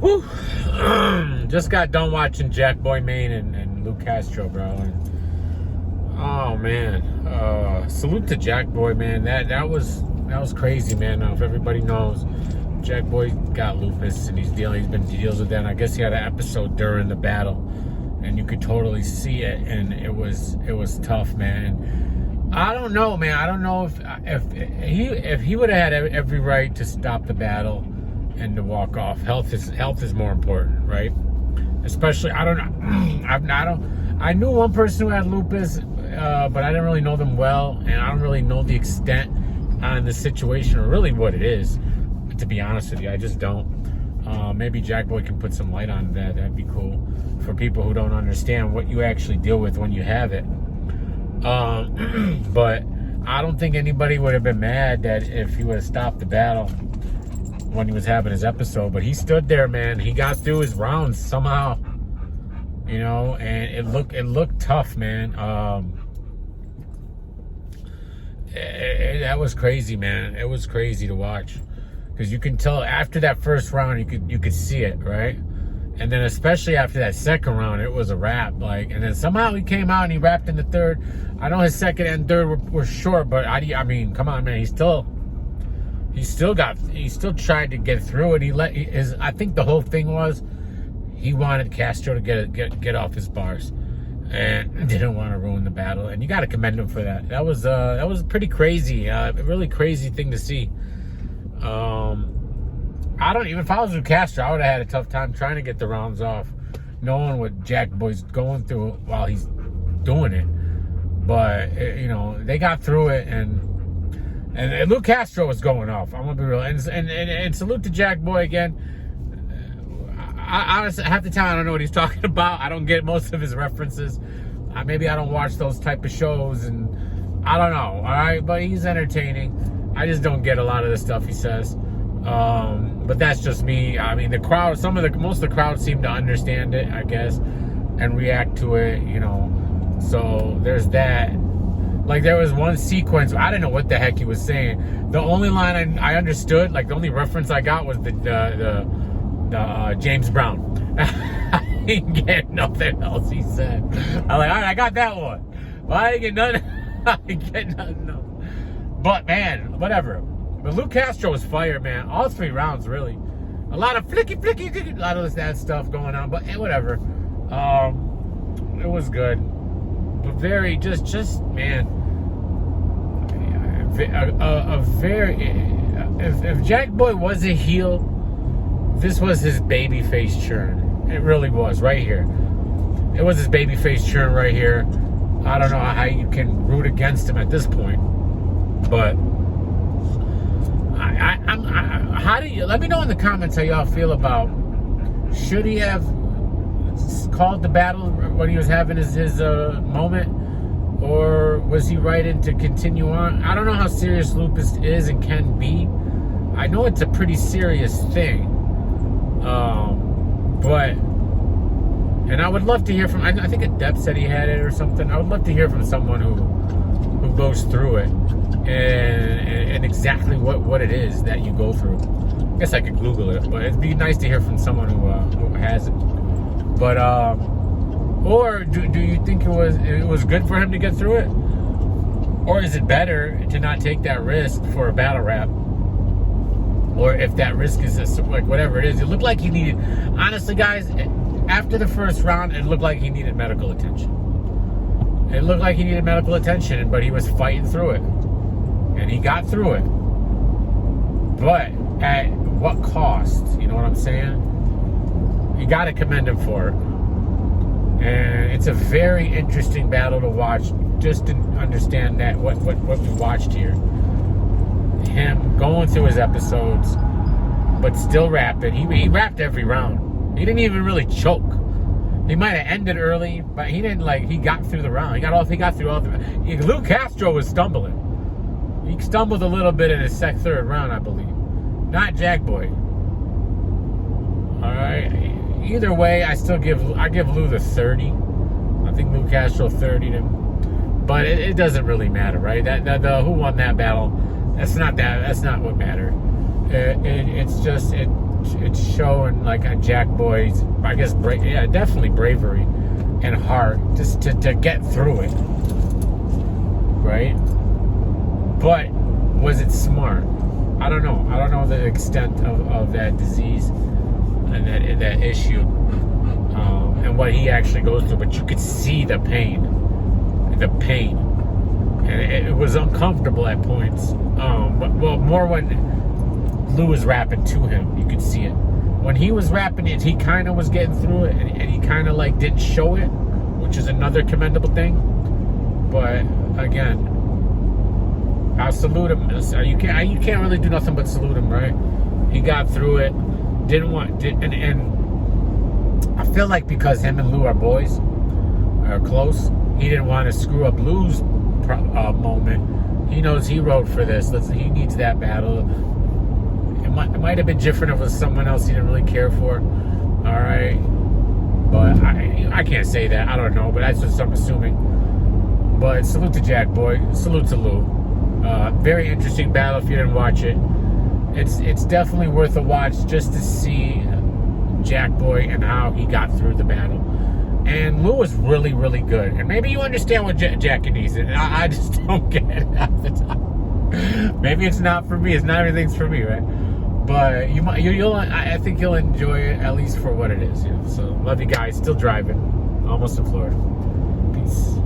Whew. Just got done watching Jakkboy Maine and Luke Castro, bro. And, oh man, salute to Jakkboy, man. That was crazy, man. Now, if everybody knows, Jakkboy got lupus and he's been deals with that. And I guess he had an episode during the battle, and you could totally see it, and it was tough, man. I don't know, man. I don't know if he would have had every right to stop the battle and to walk off. Health is more important, right? Especially, I don't know. I knew one person who had lupus, but I didn't really know them well, and I don't really know the extent on the situation or really what it is. To be honest with you, I just don't. Maybe Jakkboy can put some light on that. That'd be cool for people who don't understand what you actually deal with when you have it. But I don't think anybody would have been mad that if he would have stopped the battle when he was having his episode. But he stood there, man. He got through his rounds somehow, you know, and it looked tough, man. That was crazy, man. It was crazy to watch, because you can tell after that first round, you could see it, right? And then especially after that second round, it was a wrap. Like, and then somehow he came out and he wrapped in the third. I know his second and third were short, but I mean, come on, man. He still tried to get through it. I think the whole thing was he wanted Castro to get off his bars and didn't want to ruin the battle. And you got to commend him for that. That was pretty crazy. A really crazy thing to see. I don't even, if I was with Castro, I would have had a tough time trying to get the rounds off, knowing what Jakkboy's going through while he's doing it. But you know, they got through it, and Luke Castro was going off. I'm gonna be real, and salute to Jakkboy again. I honestly, half the time I don't know what he's talking about. I don't get most of his references. Maybe I don't watch those type of shows, and I don't know. All right, but he's entertaining. I just don't get a lot of the stuff he says. But that's just me. I mean, the crowd, most of the crowd seem to understand it, I guess, and react to it, you know. So there's that. Like, there was one sequence, I didn't know what the heck he was saying. The only line I understood, like the only reference I got was the James Brown. I didn't get nothing else he said. I'm like, all right, I got that one. Well, I didn't get nothing. I didn't get nothing else. But man, whatever. But Luke Castro was fire, man. All three rounds, really. A lot of flicky, a lot of that stuff going on, but whatever. It was good. But very, just man. If Jakkboy was a heel, this was his babyface churn. It really was, right here. It was his babyface churn right here. I don't know how you can root against him at this point, but how do you? Let me know in the comments how y'all feel about. Should he have called the battle when he was having his moment, or was he right to continue on? I don't know how serious lupus is and can be. I know it's a pretty serious thing, but and I would love to hear from. I think a Depp said he had it or something. I would love to hear from someone who goes through it and exactly what it is that you go through. I guess I could Google it, but it'd be nice to hear from someone who has it. But or do you think it was good for him to get through it, or is it better to not take that risk for a battle rap? Or if that risk is like whatever it is, it looked like he needed. Honestly, guys, after the first round, it looked like he needed medical attention. It looked like he needed medical attention, but he was fighting through it. And he got through it. But at what cost? You know what I'm saying? You got to commend him for it. And it's a very interesting battle to watch, just to understand that what we watched here. Him going through his episodes, but still rapping. He rapped every round. He didn't even really choke. He might have ended early, but he didn't he got through the round. He got through all the. Luke Castro was stumbling. He stumbled a little bit in his third round, I believe. Not Jakkboy. All right. Either way, I give Lou the 30. I think Luke Castro 30'd him, but it doesn't really matter, right? Who won that battle? That's not what mattered. It's just it's showing like a Jakkboy's, I guess, definitely bravery and heart just to get through it, right? But was it smart? I don't know. I don't know the extent of that disease and that issue, and what he actually goes through. But you could see the pain, and it was uncomfortable at points. But more when Lou was rapping to him, you could see it. When he was rapping it, he kind of was getting through it, and he kind of like didn't show it, which is another commendable thing. But again, I salute him. You can't really do nothing but salute him, right? He got through it. And I feel like because him and Lou are boys, are close, he didn't want to screw up Lou's moment. He knows he wrote for this. He needs that battle. It might have been different if it was someone else he didn't really care for. All right, but I can't say that. I don't know, but that's just I'm assuming. But salute to Jakkboy. Salute to Lou. Very interesting battle. If you didn't watch it, it's definitely worth a watch just to see Jakkboy and how he got through the battle. And Lou was really, really good. And maybe you understand what Jackie needs, and I just don't get it half the time. Maybe it's not for me. It's not everything's for me, right? But I think you'll enjoy it, at least for what it is. So love you guys. Still driving, almost in Florida. Peace.